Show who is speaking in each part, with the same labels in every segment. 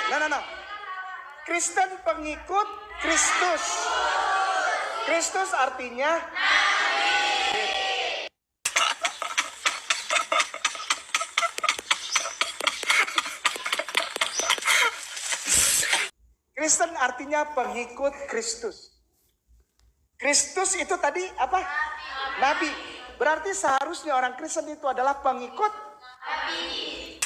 Speaker 1: No. Kristen pengikut Kristus. Kristus artinya Kristen artinya pengikut Kristus. Kristus itu tadi apa? Nabi. Berarti seharusnya orang Kristen itu adalah pengikut Nabi.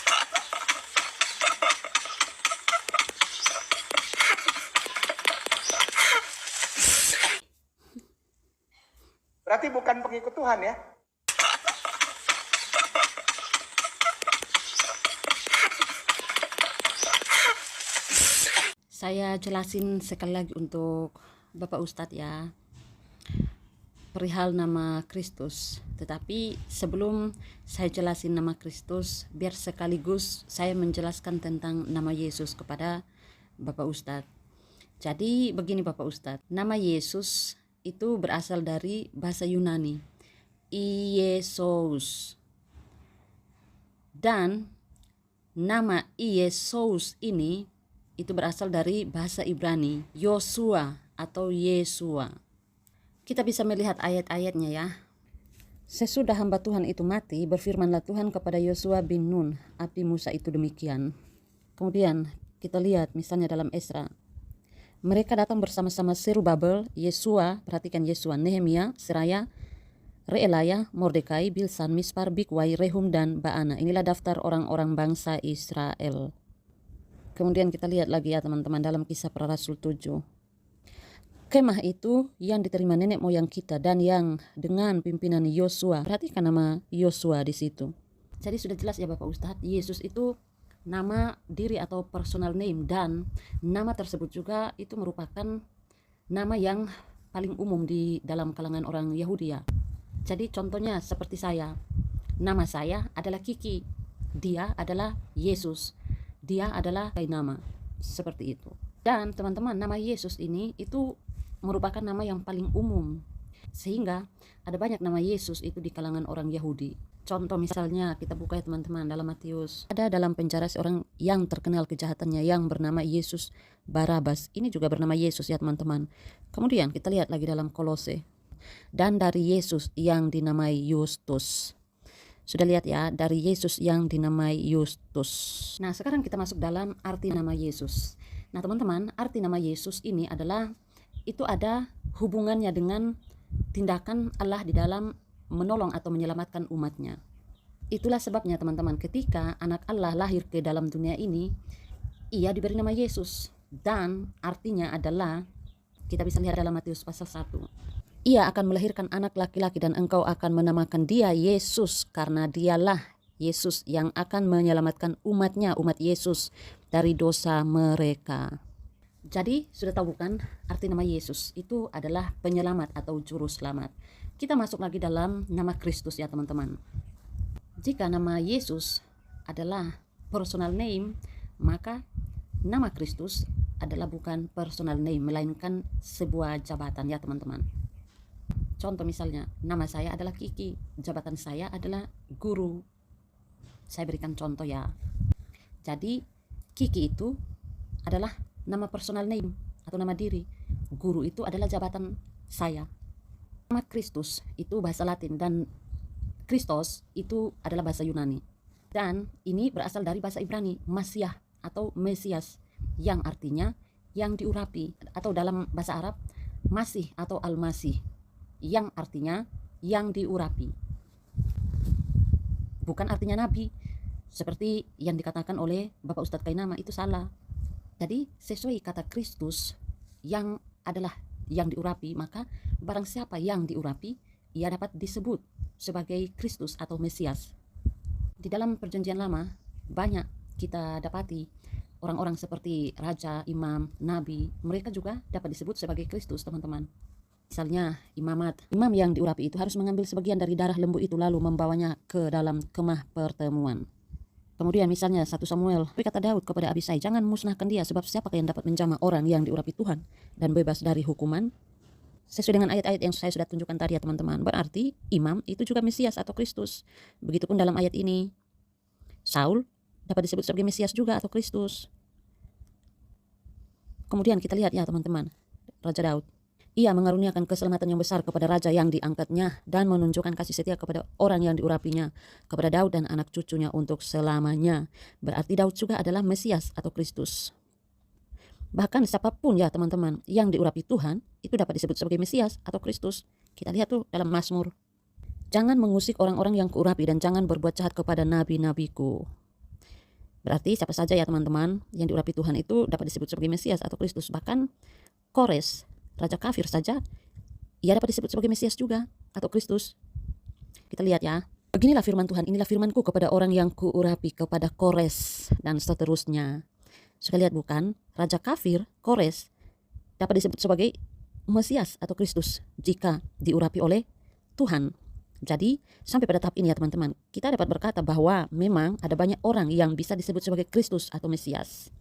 Speaker 1: Berarti bukan pengikut Tuhan ya.
Speaker 2: Saya jelasin sekali lagi untuk Bapak Ustadz ya, perihal nama Kristus. Tetapi sebelum saya jelasin nama Kristus, biar sekaligus saya menjelaskan tentang nama Yesus kepada Bapak Ustadz. Jadi begini Bapak Ustadz, nama Yesus itu berasal dari bahasa Yunani, Iesus. Dan nama Yesus ini itu berasal dari bahasa Ibrani, Yosua atau Yesua. Kita bisa melihat ayat-ayatnya ya. Sesudah hamba Tuhan itu mati, berfirmanlah Tuhan kepada Yosua bin Nun, abdi Musa itu demikian. Kemudian kita lihat misalnya dalam Esra. Mereka datang bersama-sama Serubabel, Yesua, perhatikan Yesua, Nehemia, Seraya, Reelaya, Mordekai, Bilsan, Mispar, Bikwai, Rehum, dan Baana. Inilah daftar orang-orang bangsa Israel. Kemudian kita lihat lagi ya teman-teman dalam Kisah Para Rasul 7. Kemah itu yang diterima nenek moyang kita dan yang dengan pimpinan Yosua. Perhatikan nama Yosua di situ. Jadi sudah jelas ya Bapak Ustadz, Yesus itu nama diri atau personal name, dan nama tersebut juga itu merupakan nama yang paling umum di dalam kalangan orang Yahudi ya. Jadi contohnya seperti saya. Nama saya adalah Kiki. Dia adalah Yesus. Dia adalah nama, seperti itu. Dan teman-teman, nama Yesus ini itu merupakan nama yang paling umum, sehingga ada banyak nama Yesus itu di kalangan orang Yahudi. Contoh misalnya kita buka ya teman-teman dalam Matius. Ada dalam penjara seorang yang terkenal kejahatannya yang bernama Yesus Barabas. Ini juga bernama Yesus ya teman-teman. Kemudian kita lihat lagi dalam Kolose. Dan dari Yesus yang dinamai Yustus. Sudah lihat ya, dari Yesus yang dinamai Yustus. Nah, sekarang kita masuk dalam arti nama Yesus. Nah, teman-teman, arti nama Yesus ini adalah, itu ada hubungannya dengan tindakan Allah di dalam menolong atau menyelamatkan umatnya. Itulah sebabnya teman-teman, ketika anak Allah lahir ke dalam dunia ini, ia diberi nama Yesus. Dan artinya adalah, kita bisa lihat dalam Matius pasal 1. Ia akan melahirkan anak laki-laki dan engkau akan menamakan dia Yesus, karena dialah Yesus yang akan menyelamatkan umatnya, umat Yesus, dari dosa mereka. Jadi sudah tahu bukan arti nama Yesus itu adalah penyelamat atau juru selamat. Kita masuk lagi dalam nama Kristus ya teman-teman. Jika nama Yesus adalah personal name, maka nama Kristus adalah bukan personal name, melainkan sebuah jabatan ya teman-teman. Contoh misalnya, nama saya adalah Kiki, jabatan saya adalah guru. Saya berikan contoh ya. Jadi Kiki itu adalah nama personal name atau nama diri. Guru itu adalah jabatan saya. Nama Kristus itu bahasa Latin dan Kristos itu adalah bahasa Yunani. Dan ini berasal dari bahasa Ibrani, Masiah atau Mesias, yang artinya yang diurapi, atau dalam bahasa Arab Masih atau Al-Masih, yang artinya yang diurapi. Bukan artinya nabi seperti yang dikatakan oleh Bapak Ustadz Kainama, itu salah. Jadi sesuai kata Kristus yang adalah yang diurapi, maka barang siapa yang diurapi, ia dapat disebut sebagai Kristus atau Mesias. Di dalam perjanjian lama banyak kita dapati orang-orang seperti raja, imam, nabi, mereka juga dapat disebut sebagai Kristus teman-teman. Misalnya imamat, imam yang diurapi itu harus mengambil sebagian dari darah lembu itu lalu membawanya ke dalam kemah pertemuan. Kemudian misalnya 1 Samuel, berkata Daud kepada Abisai, jangan musnahkan dia, sebab siapakah yang dapat menjamah orang yang diurapi Tuhan dan bebas dari hukuman? Sesuai dengan ayat-ayat yang saya sudah tunjukkan tadi ya teman-teman, berarti imam itu juga Mesias atau Kristus. Begitupun dalam ayat ini, Saul dapat disebut sebagai Mesias juga atau Kristus. Kemudian kita lihat ya teman-teman, Raja Daud. Ia mengaruniakan keselamatan yang besar kepada raja yang diangkatnya dan menunjukkan kasih setia kepada orang yang diurapinya, kepada Daud dan anak cucunya untuk selamanya. Berarti Daud juga adalah Mesias atau Kristus. Bahkan siapapun ya teman-teman yang diurapi Tuhan, itu dapat disebut sebagai Mesias atau Kristus. Kita lihat tuh dalam Mazmur. Jangan mengusik orang-orang yang kuurapi dan jangan berbuat jahat kepada nabi-nabiku. Berarti siapa saja ya teman-teman yang diurapi Tuhan itu dapat disebut sebagai Mesias atau Kristus. Bahkan Kores, raja kafir saja, ia dapat disebut sebagai Mesias juga atau Kristus. Kita lihat ya. Beginilah firman Tuhan, inilah firmanku kepada orang yang kuurapi, kepada Kores dan seterusnya. Sudah lihat bukan? Raja kafir, Kores, dapat disebut sebagai Mesias atau Kristus jika diurapi oleh Tuhan. Jadi sampai pada tahap ini ya teman-teman, kita dapat berkata bahwa memang ada banyak orang yang bisa disebut sebagai Kristus atau Mesias.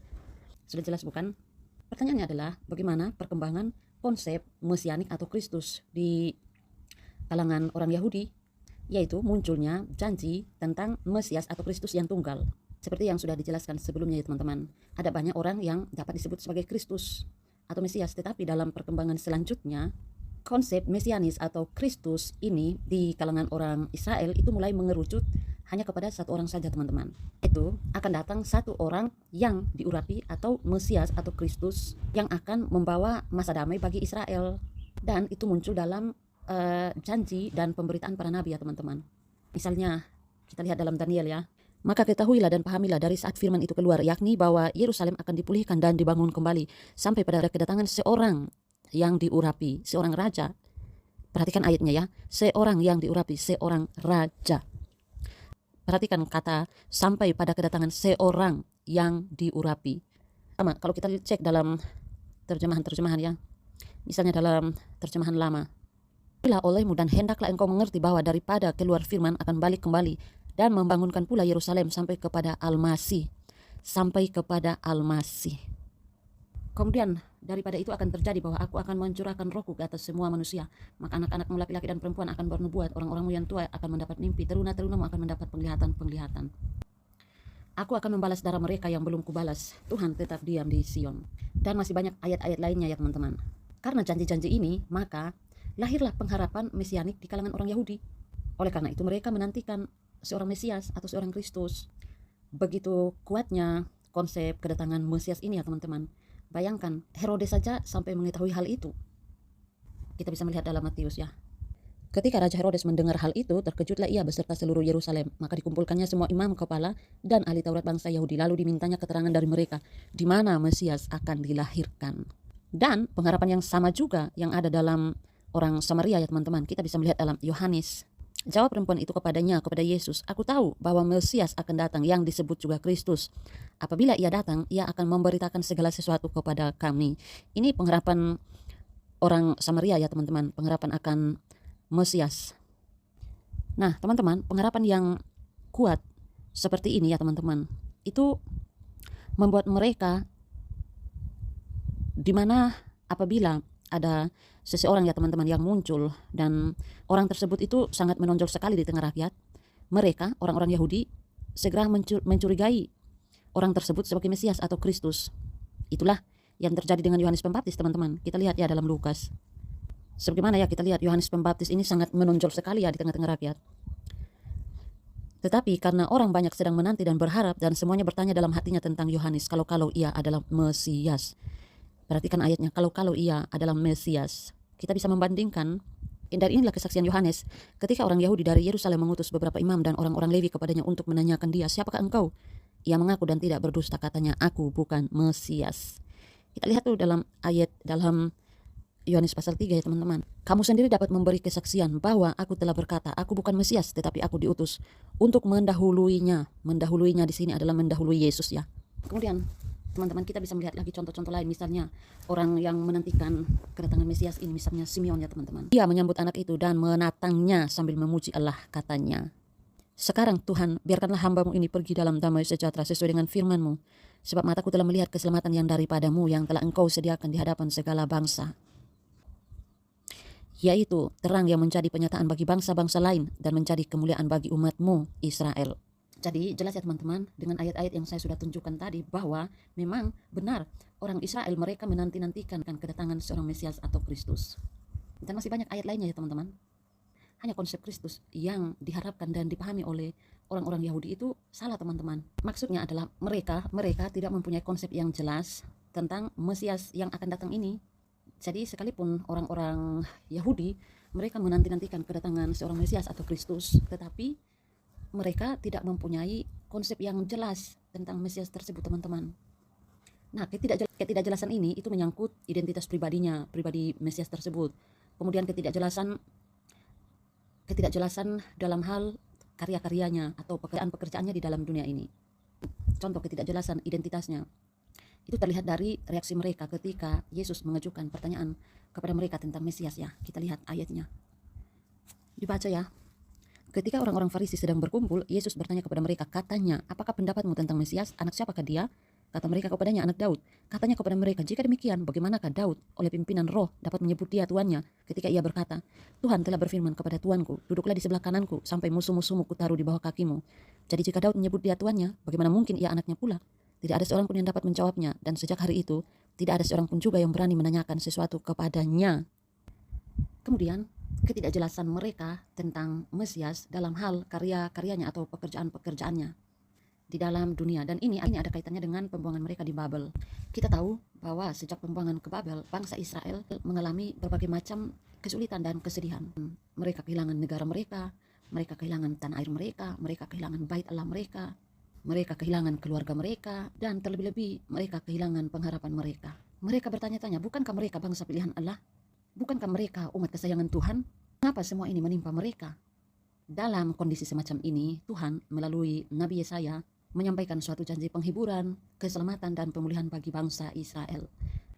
Speaker 2: Sudah jelas bukan? Pertanyaannya adalah bagaimana perkembangan konsep mesianik atau Kristus di kalangan orang Yahudi, yaitu munculnya janji tentang Mesias atau Kristus yang tunggal. Seperti yang sudah dijelaskan sebelumnya ya teman-teman, ada banyak orang yang dapat disebut sebagai Kristus atau Mesias, tetapi dalam perkembangan selanjutnya konsep mesianis atau Kristus ini di kalangan orang Israel itu mulai mengerucut hanya kepada satu orang saja teman-teman. Itu akan datang satu orang yang diurapi atau Mesias atau Kristus yang akan membawa masa damai bagi Israel. Dan itu muncul dalam janji dan pemberitaan para nabi ya teman-teman. Misalnya kita lihat dalam Daniel ya. Maka ketahuilah dan pahamilah dari saat firman itu keluar, yakni bahwa Yerusalem akan dipulihkan dan dibangun kembali sampai pada kedatangan seorang yang diurapi, seorang raja. Perhatikan ayatnya ya, seorang yang diurapi, seorang raja. Perhatikan kata sampai pada kedatangan seorang yang diurapi. Sama kalau kita cek dalam terjemahan-terjemahan ya. Misalnya dalam terjemahan lama. Bila olehmu dan hendaklah engkau mengerti bahwa daripada keluar firman akan balik kembali dan membangunkan pula Yerusalem sampai kepada Al-Masih. Sampai kepada Al-Masih. Kemudian daripada itu akan terjadi bahwa aku akan mencurahkan rohku ke atas semua manusia. Maka anak-anakmu laki-laki dan perempuan akan bernubuat, orang-orangmu yang tua akan mendapat mimpi, teruna-terunamu akan mendapat penglihatan-penglihatan. Aku akan membalas darah mereka yang belum kubalas. Tuhan tetap diam di Sion. Dan masih banyak ayat-ayat lainnya ya teman-teman. Karena janji-janji ini, maka lahirlah pengharapan mesianik di kalangan orang Yahudi. Oleh karena itu mereka menantikan seorang Mesias atau seorang Kristus. Begitu kuatnya konsep kedatangan Mesias ini ya teman-teman. Bayangkan, Herodes saja sampai mengetahui hal itu. Kita bisa melihat dalam Matius ya. Ketika Raja Herodes mendengar hal itu, terkejutlah ia beserta seluruh Yerusalem. Maka dikumpulkannya semua imam kepala dan ahli Taurat bangsa Yahudi. Lalu dimintanya keterangan dari mereka, di mana Mesias akan dilahirkan. Dan pengharapan yang sama juga yang ada dalam orang Samaria ya teman-teman. Kita bisa melihat dalam Yohanes. Jawab perempuan itu kepadanya, kepada Yesus, aku tahu bahwa Mesias akan datang yang disebut juga Kristus. Apabila ia datang, ia akan memberitakan segala sesuatu kepada kami. Ini pengharapan orang Samaria ya teman-teman, pengharapan akan Mesias. Nah teman-teman, pengharapan yang kuat seperti ini ya teman-teman, itu membuat mereka dimana apabila ada seseorang ya teman-teman yang muncul dan orang tersebut itu sangat menonjol sekali di tengah rakyat, mereka orang-orang Yahudi segera mencurigai orang tersebut sebagai Mesias atau Kristus. Itulah yang terjadi dengan Yohanes Pembaptis teman-teman. Kita lihat ya dalam Lukas. Sebagaimana ya kita lihat Yohanes Pembaptis ini sangat menonjol sekali ya di tengah-tengah rakyat. Tetapi karena orang banyak sedang menanti dan berharap dan semuanya bertanya dalam hatinya tentang Yohanes kalau ia adalah Mesias. Perhatikan ayatnya, kalau ia adalah Mesias. Kita bisa membandingkan, dan inilah kesaksian Yohanes. Ketika orang Yahudi dari Yerusalem mengutus beberapa imam dan orang-orang Lewi kepadanya untuk menanyakan dia, siapakah engkau? Ia mengaku dan tidak berdusta, katanya, aku bukan Mesias. Kita lihat tuh dalam ayat dalam Yohanes pasal 3 ya teman-teman. Kamu sendiri dapat memberi kesaksian bahwa aku telah berkata, aku bukan Mesias, tetapi aku diutus untuk mendahuluinya. Mendahuluinya di sini adalah mendahului Yesus ya. Kemudian teman-teman kita bisa melihat lagi contoh-contoh lain, misalnya orang yang menantikan kedatangan Mesias ini, misalnya Simeon ya teman-teman. Dia menyambut anak itu dan menatangnya sambil memuji Allah, katanya, sekarang Tuhan, biarkanlah hambamu ini pergi dalam damai sejahtera sesuai dengan firman-Mu, sebab mataku telah melihat keselamatan yang daripadamu yang telah engkau sediakan di hadapan segala bangsa, yaitu terang yang menjadi penyataan bagi bangsa-bangsa lain dan menjadi kemuliaan bagi umat-Mu Israel. Jadi jelas ya teman-teman, dengan ayat-ayat yang saya sudah tunjukkan tadi bahwa memang benar orang Israel mereka menanti-nantikan kedatangan seorang Mesias atau Kristus. Dan masih banyak ayat lainnya ya teman-teman. Hanya konsep Kristus yang diharapkan dan dipahami oleh orang-orang Yahudi itu salah teman-teman. Maksudnya adalah mereka tidak mempunyai konsep yang jelas tentang Mesias yang akan datang ini. Jadi sekalipun orang-orang Yahudi mereka menanti-nantikan kedatangan seorang Mesias atau Kristus, tetapi mereka tidak mempunyai konsep yang jelas tentang Mesias tersebut teman-teman. Nah, ketidakjelasan ini itu menyangkut identitas pribadi Mesias tersebut. Kemudian ketidakjelasan dalam hal karya-karyanya atau pekerjaan-pekerjaannya di dalam dunia ini. Contoh ketidakjelasan identitasnya itu terlihat dari reaksi mereka ketika Yesus mengajukan pertanyaan kepada mereka tentang Mesias ya. Kita lihat ayatnya. Dibaca ya. Ketika orang-orang Farisi sedang berkumpul, Yesus bertanya kepada mereka, katanya, apakah pendapatmu tentang Mesias? Anak siapakah dia? Kata mereka kepadanya, anak Daud. Katanya kepada mereka, jika demikian, bagaimanakah Daud oleh pimpinan roh dapat menyebut dia tuannya ketika ia berkata, Tuhan telah berfirman kepada tuanku, duduklah di sebelah kananku sampai musuh-musuhmu kutaruh di bawah kakimu. Jadi jika Daud menyebut dia tuannya, bagaimana mungkin ia anaknya pula? Tidak ada seorang pun yang dapat menjawabnya, dan sejak hari itu, tidak ada seorang pun juga yang berani menanyakan sesuatu kepadanya. Kemudian, ketidakjelasan mereka tentang Mesias dalam hal karya-karyanya atau pekerjaan-pekerjaannya di dalam dunia. Dan ini ada kaitannya dengan pembuangan mereka di Babel. Kita tahu bahwa sejak pembuangan ke Babel, bangsa Israel mengalami berbagai macam kesulitan dan kesedihan. Mereka kehilangan negara mereka kehilangan tanah air mereka kehilangan bait Allah mereka kehilangan keluarga mereka, dan terlebih-lebih mereka kehilangan pengharapan mereka. Mereka bertanya-tanya, bukankah mereka bangsa pilihan Allah? Bukankah mereka umat kesayangan Tuhan? Kenapa semua ini menimpa mereka? Dalam kondisi semacam ini, Tuhan melalui Nabi Yesaya menyampaikan suatu janji penghiburan, keselamatan, dan pemulihan bagi bangsa Israel.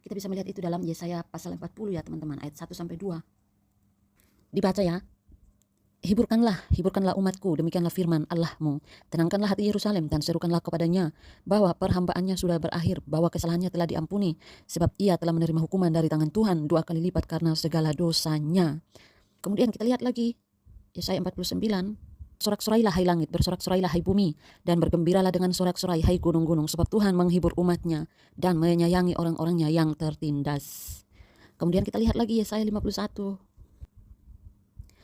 Speaker 2: Kita bisa melihat itu dalam Yesaya pasal 40 ya teman-teman, ayat 1-2. Dibaca ya. Hiburkanlah umatku, demikianlah firman Allahmu. Tenangkanlah hati Yerusalem dan serukanlah kepadanya bahwa perhambaannya sudah berakhir, bahwa kesalahannya telah diampuni, sebab ia telah menerima hukuman dari tangan Tuhan 2 kali lipat karena segala dosanya. Kemudian kita lihat lagi Yesaya 49. Sorak-sorailah hai langit, bersorak-sorailah hai bumi, dan bergembiralah dengan sorak-sorai hai gunung-gunung, sebab Tuhan menghibur umatnya dan menyayangi orang-orangnya yang tertindas. Kemudian kita lihat lagi Yesaya 51.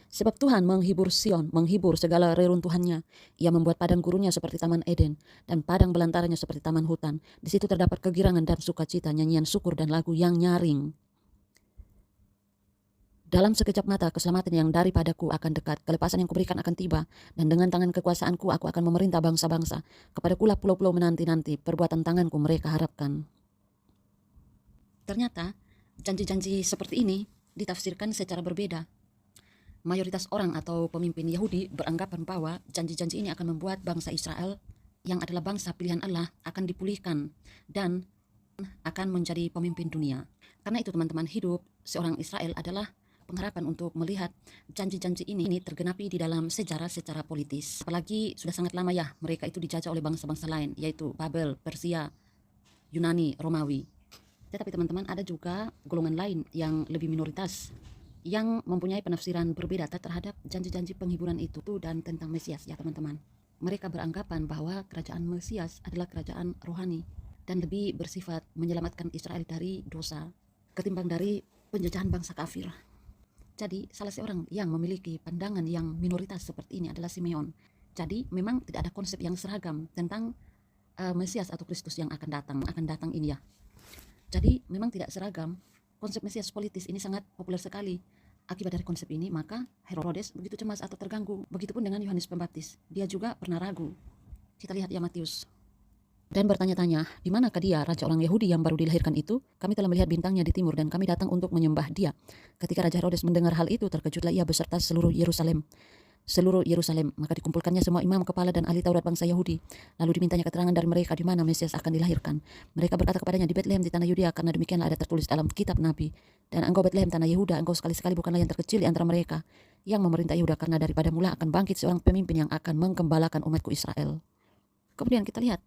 Speaker 2: Sebab Tuhan menghibur Sion, menghibur segala reruntuhannya. Ia membuat padang gurunnya seperti taman Eden, dan padang belantaranya seperti taman hutan. Di situ terdapat kegirangan dan sukacita, nyanyian syukur dan lagu yang nyaring. Dalam sekejap mata keselamatan yang daripadaku akan dekat, kelepasan yang kuberikan akan tiba, dan dengan tangan kekuasaanku aku akan memerintah bangsa-bangsa. Kepadakulah pulau-pulau menanti-nanti, perbuatan tanganku mereka harapkan. Ternyata janji-janji seperti ini ditafsirkan secara berbeda. Mayoritas orang atau pemimpin Yahudi beranggapan bahwa janji-janji ini akan membuat bangsa Israel yang adalah bangsa pilihan Allah akan dipulihkan dan akan menjadi pemimpin dunia. Karena itu teman-teman, hidup seorang Israel adalah pengharapan untuk melihat janji-janji ini tergenapi di dalam sejarah secara politis. Apalagi sudah sangat lama ya mereka itu dijajah oleh bangsa-bangsa lain, yaitu Babel, Persia, Yunani, Romawi. Tetapi teman-teman, ada juga golongan lain yang lebih minoritas yang mempunyai penafsiran berbeda terhadap janji-janji penghiburan itu dan tentang Mesias ya teman-teman. Mereka beranggapan bahwa kerajaan Mesias adalah kerajaan rohani dan lebih bersifat menyelamatkan Israel dari dosa ketimbang dari penjajahan bangsa kafir. Jadi salah seorang yang memiliki pandangan yang minoritas seperti ini adalah Simeon. Jadi memang tidak ada konsep yang seragam tentang Mesias atau Kristus yang akan datang ini ya. Jadi memang tidak seragam. Konsep Mesias politis ini sangat populer sekali. Akibat dari konsep ini, maka Herodes begitu cemas atau terganggu. Begitupun dengan Yohanes Pembaptis. Dia juga pernah ragu. Kita lihat ya Matius. Dan bertanya-tanya, di manakah dia, raja orang Yahudi yang baru dilahirkan itu? Kami telah melihat bintangnya di timur dan kami datang untuk menyembah dia. Ketika Raja Herodes mendengar hal itu, terkejutlah ia beserta seluruh Yerusalem. Maka dikumpulkannya semua imam kepala dan ahli Taurat bangsa Yahudi. Lalu dimintanya keterangan dari mereka di mana Mesias akan dilahirkan. Mereka berkata kepadanya, di Betlehem di tanah Yudea, karena demikianlah ada tertulis dalam kitab Nabi. Dan engkau Betlehem tanah Yehuda, engkau sekali-sekali bukanlah yang terkecil di antara mereka yang memerintah Yehuda, karena daripada mula akan bangkit seorang pemimpin yang akan menggembalakan umatku Israel. Kemudian kita lihat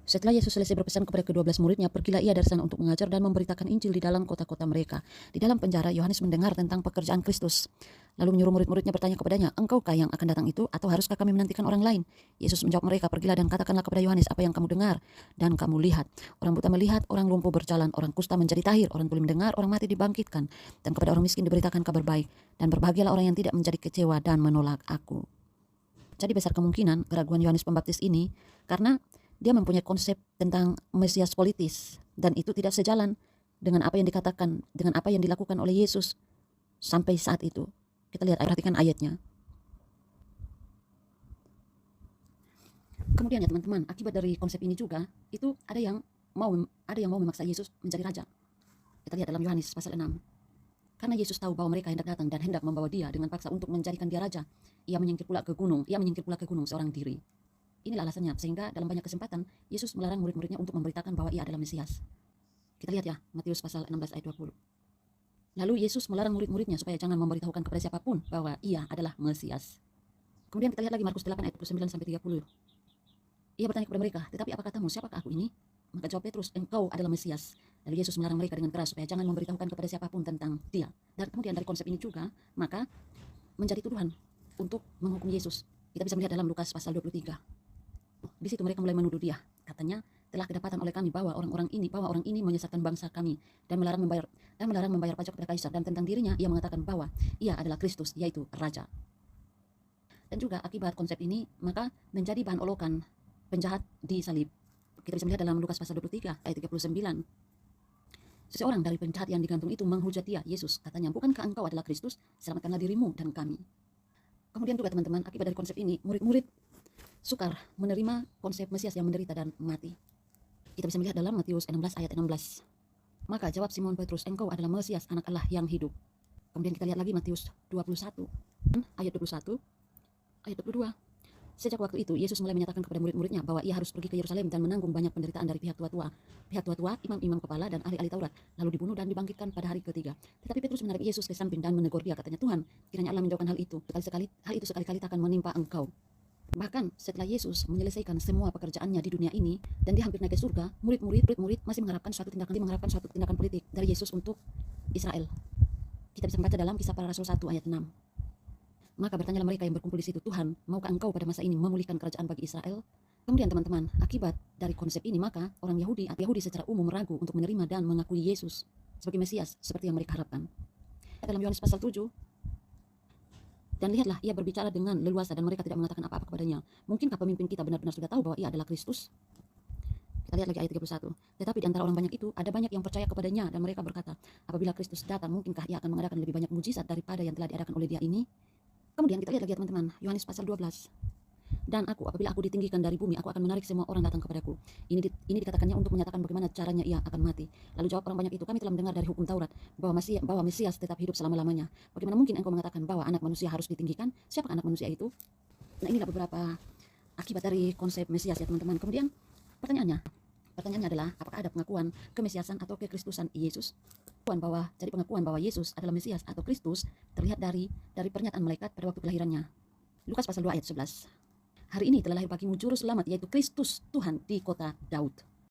Speaker 2: Setelah Yesus selesai berpesan kepada ke-12 muridnya, pergilah ia dari sana untuk mengajar dan memberitakan Injil di dalam kota-kota mereka. Di dalam penjara, Yohanes mendengar tentang pekerjaan Kristus. Lalu menyuruh murid-muridnya bertanya kepadanya, "Engkaukah yang akan datang itu, atau haruskah kami menantikan orang lain?" Yesus menjawab mereka, "Pergilah dan katakanlah kepada Yohanes apa yang kamu dengar dan kamu lihat. Orang buta melihat, orang lumpuh berjalan, orang kusta menjadi tahir, orang tuli mendengar, orang mati dibangkitkan, dan kepada orang miskin diberitakan kabar baik. Dan berbahagialah orang yang tidak menjadi kecewa dan menolak aku." Jadi besar kemungkinan keraguan Yohanes Pembaptis ini karena dia mempunyai konsep tentang Mesias politis, dan itu tidak sejalan dengan apa yang dikatakan, dengan apa yang dilakukan oleh Yesus sampai saat itu. Kita lihat, perhatikan ayatnya. Kemudian ya teman-teman, akibat dari konsep ini juga, itu ada yang mau memaksa Yesus menjadi raja. Kita lihat dalam Yohanes pasal 6. Karena Yesus tahu bahwa mereka hendak datang dan hendak membawa dia dengan paksa untuk menjadikan dia raja, ia menyingkir pula ke gunung seorang diri. Inilah alasannya, sehingga dalam banyak kesempatan, Yesus melarang murid-muridnya untuk memberitakan bahwa ia adalah Mesias. Kita lihat ya, Matius pasal 16 ayat 20. Lalu Yesus melarang murid-muridnya supaya jangan memberitahukan kepada siapapun bahwa ia adalah Mesias. Kemudian kita lihat lagi Markus 8 ayat 29-30. Ia bertanya kepada mereka, "Tetapi apa katamu, siapakah aku ini?" Maka jawab Petrus, "Engkau adalah Mesias." Lalu Yesus melarang mereka dengan keras supaya jangan memberitahukan kepada siapapun tentang dia. Dan kemudian dari konsep ini juga, maka menjadi tuduhan untuk menghukum Yesus. Kita bisa melihat dalam Lukas pasal 23. Di situ mereka mulai menuduh dia. Katanya, "Telah kedapatan oleh kami bahwa orang ini menyesatkan bangsa kami dan melarang membayar pajak kepada kaisar, dan tentang dirinya ia mengatakan bahwa ia adalah Kristus, yaitu raja." Dan juga akibat konsep ini, maka menjadi bahan olokan penjahat di salib. Kita bisa melihat dalam Lukas pasal 23 ayat 39. Seseorang dari penjahat yang digantung itu menghujat dia, Yesus. Katanya, "Bukankah engkau adalah Kristus? Selamatkanlah dirimu dan kami." Kemudian juga teman-teman, akibat dari konsep ini, murid-murid sukar menerima konsep Mesias yang menderita dan mati. Kita bisa melihat dalam Matius 16 ayat 16. Maka jawab Simon Petrus, "Engkau adalah Mesias, anak Allah yang hidup." Kemudian kita lihat lagi Matius 21 ayat 21 ayat 22. Sejak waktu itu, Yesus mulai menyatakan kepada murid-muridnya bahwa ia harus pergi ke Yerusalem dan menanggung banyak penderitaan dari pihak tua-tua, imam-imam kepala, dan ahli-ahli Taurat, lalu dibunuh dan dibangkitkan pada hari ketiga. Tetapi Petrus menarik Yesus ke samping dan menegur dia, katanya, "Tuhan, kiranya Allah menjauhkan hal itu. Hal itu sekali-kali takkan menimpa engkau." Bahkan setelah Yesus menyelesaikan semua pekerjaannya di dunia ini dan dia hampir naik ke surga, murid-murid masih mengharapkan suatu tindakan politik dari Yesus untuk Israel. Kita bisa membaca dalam Kisah Para Rasul 1 ayat 6. Maka bertanyalah mereka yang berkumpul di situ, "Tuhan, maukah engkau pada masa ini memulihkan kerajaan bagi Israel?" Kemudian teman-teman, akibat dari konsep ini, maka orang Yahudi secara umum ragu untuk menerima dan mengakui Yesus sebagai Mesias seperti yang mereka harapkan. Dalam Yohanes pasal 7, "Dan lihatlah, ia berbicara dengan leluasa dan mereka tidak mengatakan apa-apa kepadanya. Mungkinkah pemimpin kita benar-benar sudah tahu bahwa ia adalah Kristus?" Kita lihat lagi ayat 31. "Tetapi di antara orang banyak itu, ada banyak yang percaya kepadanya, dan mereka berkata, apabila Kristus datang, mungkinkah ia akan mengadakan lebih banyak mujizat daripada yang telah diadakan oleh dia ini?" Kemudian kita lihat lagi teman-teman, Yohanes pasal 12. "Dan apabila aku ditinggikan dari bumi, aku akan menarik semua orang datang kepadaku." Ini dikatakannya untuk menyatakan bagaimana caranya ia akan mati. Lalu jawab orang banyak itu, "Kami telah mendengar dari hukum Taurat bahwa Mesias tetap hidup selama-lamanya. Bagaimana mungkin engkau mengatakan bahwa anak manusia harus ditinggikan? Siapa anak manusia itu?" Nah, inilah beberapa akibat dari konsep Mesias ya teman-teman. Kemudian pertanyaannya adalah, apakah ada pengakuan kemesiasan atau kekristusan Yesus? Pengakuan bahwa Yesus adalah Mesias atau Kristus terlihat dari pernyataan malaikat pada waktu kelahirannya. Lukas pasal 2 ayat 11. "Hari ini telah lahir bagimu juru selamat, yaitu Kristus Tuhan di kota Daud."